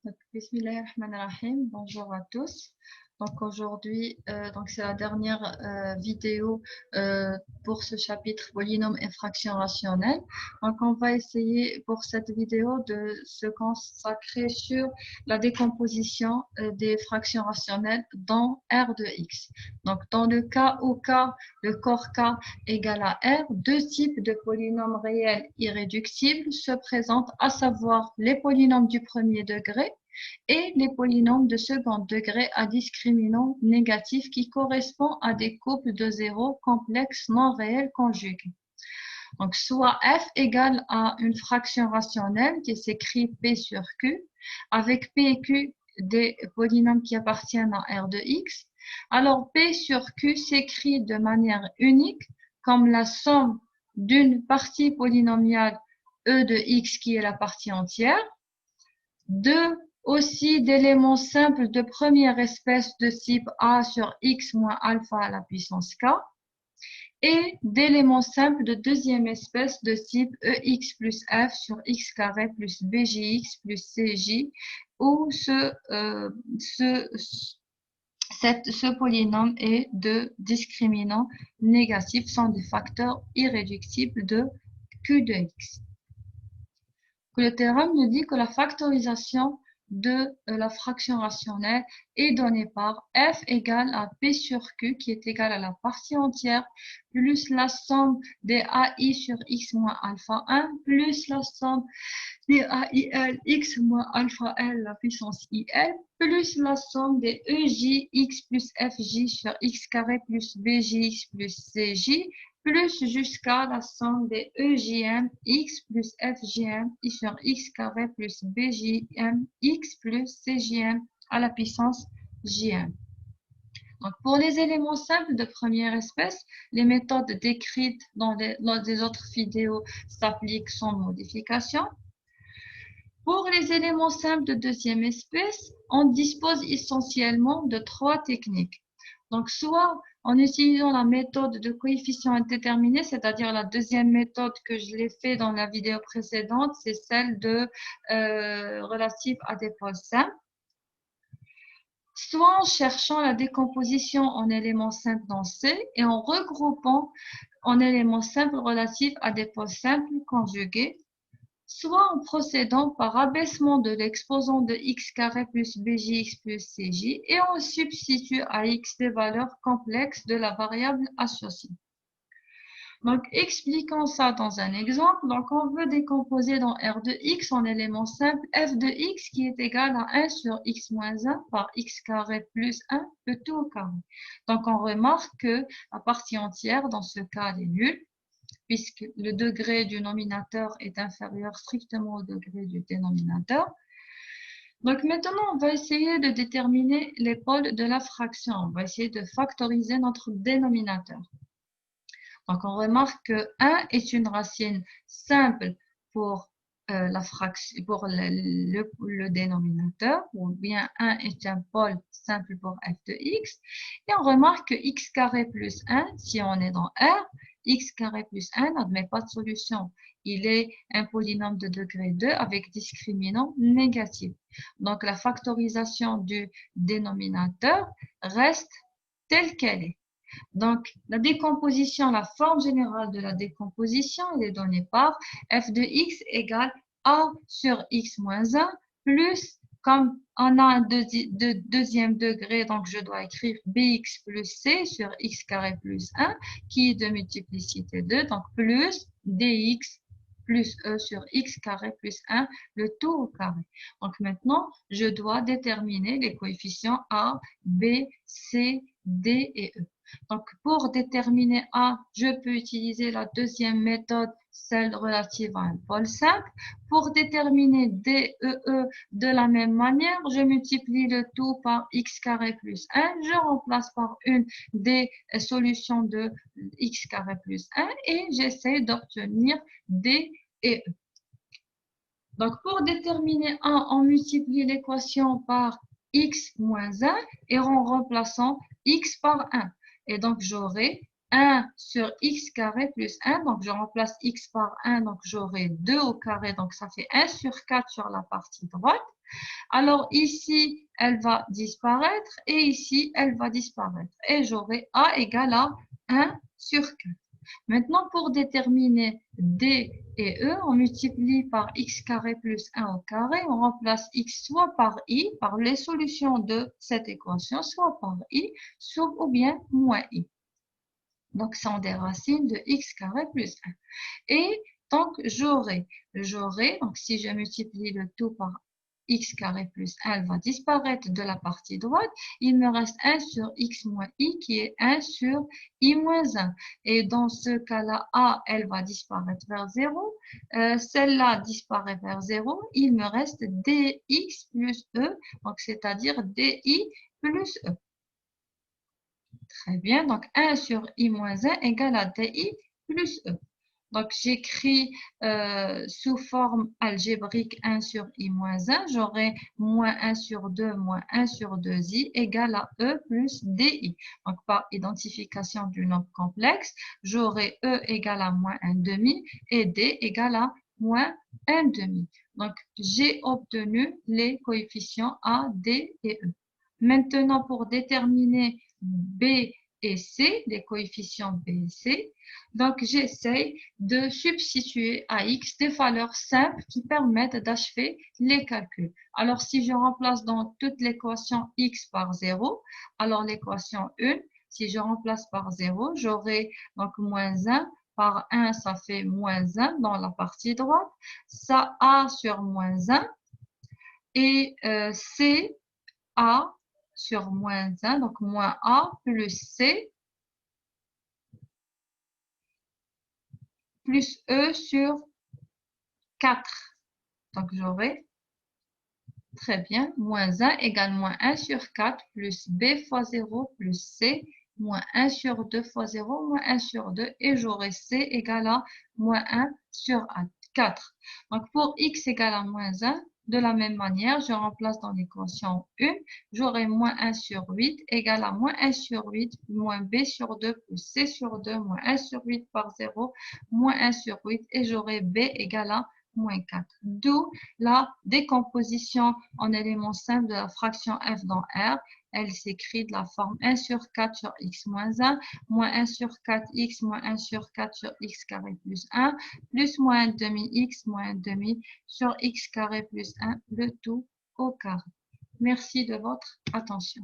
Donc, Bismillahirrahmanirrahim. Bonjour à tous. Donc aujourd'hui, c'est la dernière vidéo pour ce chapitre polynôme et fraction rationnelle. Donc on va essayer pour cette vidéo de se consacrer sur la décomposition des fractions rationnelles dans R de x. Donc dans le cas où K, le corps K égale à R, deux types de polynômes réels irréductibles se présentent, à savoir les polynômes du premier degré et les polynômes de second degré à discriminant négatif qui correspondent à des couples de zéros complexes non réels conjugués. Donc, soit f égale à une fraction rationnelle qui s'écrit p sur q, avec p et q des polynômes qui appartiennent à R de x. Alors, p sur q s'écrit de manière unique comme la somme d'une partie polynomiale e de x qui est la partie entière, de aussi d'éléments simples de première espèce de type a sur x moins alpha à la puissance k, et d'éléments simples de deuxième espèce de type ex plus f sur x carré plus bjx plus cj, où ce polynôme est de discriminant négatif, sont des facteurs irréductibles de q de x. Le théorème nous dit que la factorisation de la fraction rationnelle est donnée par f égale à p sur q qui est égal à la partie entière plus la somme des ai sur x moins alpha 1 plus la somme des ail x moins alpha l la puissance il plus la somme des ej x plus fj sur x carré plus bjx plus cj plus jusqu'à la somme des EJM x plus FJM i sur x carré plus BJM x plus CJM à la puissance JM. Donc, pour les éléments simples de première espèce, les méthodes décrites dans les autres vidéos s'appliquent sans modification. Pour les éléments simples de deuxième espèce, on dispose essentiellement de trois techniques. Donc, soit en utilisant la méthode de coefficient indéterminé, c'est-à-dire la deuxième méthode que je l'ai fait dans la vidéo précédente, c'est celle relative à des pôles simples. Soit en cherchant la décomposition en éléments simples dans C et en regroupant en éléments simples relatifs à des pôles simples conjugués, soit en procédant par abaissement de l'exposant de x carré plus bjx plus cj et on substitue à x des valeurs complexes de la variable associée. Donc, expliquons ça dans un exemple. Donc, on veut décomposer dans R de x en éléments simples f de x qui est égal à 1 sur x moins 1 par x carré plus 1, le tout au carré. Donc, on remarque que la partie entière, dans ce cas, elle est nulle, puisque le degré du nominateur est inférieur strictement au degré du dénominateur. Donc maintenant, on va essayer de déterminer les pôles de la fraction. On va essayer de factoriser notre dénominateur. Donc on remarque que 1 est une racine simple pour la fraction, pour le dénominateur, ou bien 1 est un pôle simple pour f de x. Et on remarque que x carré plus 1, si on est dans R, x carré plus 1 n'admet pas de solution. Il est un polynôme de degré 2 avec discriminant négatif. Donc la factorisation du dénominateur reste telle qu'elle est. Donc, la décomposition, la forme générale de la décomposition, elle est donnée par f de x égale a sur x moins 1 plus, comme on a un deuxième degré, donc je dois écrire bx plus c sur x carré plus 1, qui est de multiplicité 2, donc plus dx plus e sur x carré plus 1, le tout au carré. Donc maintenant, je dois déterminer les coefficients a, b, c, d et e. Donc, pour déterminer A, je peux utiliser la deuxième méthode, celle relative à un pôle simple. Pour déterminer D, E, de la même manière, je multiplie le tout par x carré plus 1. Je remplace par une des solutions de x carré plus 1 et j'essaie d'obtenir D et E. Donc, pour déterminer A, on multiplie l'équation par x moins 1 et en remplaçant x par 1. Et donc, j'aurai 1 sur x carré plus 1. Donc, je remplace x par 1. Donc, j'aurai 2 au carré. Donc, ça fait 1 sur 4 sur la partie droite. Alors ici, elle va disparaître et ici, elle va disparaître. Et j'aurai A égale à 1 sur 4. Maintenant, pour déterminer D et E, on multiplie par x carré plus 1 au carré. On remplace x soit par i, par les solutions de cette équation, soit par i, soit ou bien moins i. Donc, ce sont des racines de x carré plus 1. Et donc, donc si je multiplie le tout par x carré plus 1, elle va disparaître de la partie droite. Il me reste 1 sur x moins i qui est 1 sur i moins 1. Et dans ce cas-là, a, elle va disparaître vers 0. Celle-là disparaît vers 0. Il me reste dx plus e, donc c'est-à-dire di plus e. Très bien, donc 1 sur i moins 1 égale à di plus e. Donc, j'écris sous forme algébrique 1 sur i moins 1. J'aurai moins 1 sur 2 moins 1 sur 2i égale à e plus di. Donc, par identification du nombre complexe, j'aurai e égale à moins 1 demi et d égale à moins 1 demi. Donc, j'ai obtenu les coefficients a, d et e. Maintenant, pour déterminer b et c, les coefficients b et c, donc j'essaye de substituer à x des valeurs simples qui permettent d'achever les calculs. Alors, si je remplace dans toute l'équation x par 0, alors l'équation 1, si je remplace par 0, j'aurai donc moins 1 par 1, ça fait moins 1 dans la partie droite. Ça a sur moins 1 et c a sur moins 1, donc moins a plus c plus e sur 4. Donc j'aurai, très bien, moins 1 égale moins 1 sur 4 plus b fois 0 plus c moins 1 sur 2 fois 0 moins 1 sur 2 et j'aurai c égale à moins 1 sur 4. Donc pour x égale à moins 1, de la même manière, je remplace dans l'équation 1, j'aurai moins 1 sur 8 égale à moins 1 sur 8 moins b sur 2 plus c sur 2 moins 1 sur 8 par 0 moins 1 sur 8 et j'aurai b égale à moins 4. D'où la décomposition en éléments simples de la fraction f dans R. Elle s'écrit de la forme 1 sur 4 sur x moins 1, moins 1 sur 4x, moins 1 sur 4 sur x carré plus 1, plus moins 1 demi x, moins 1 demi sur x carré plus 1, le tout au carré. Merci de votre attention.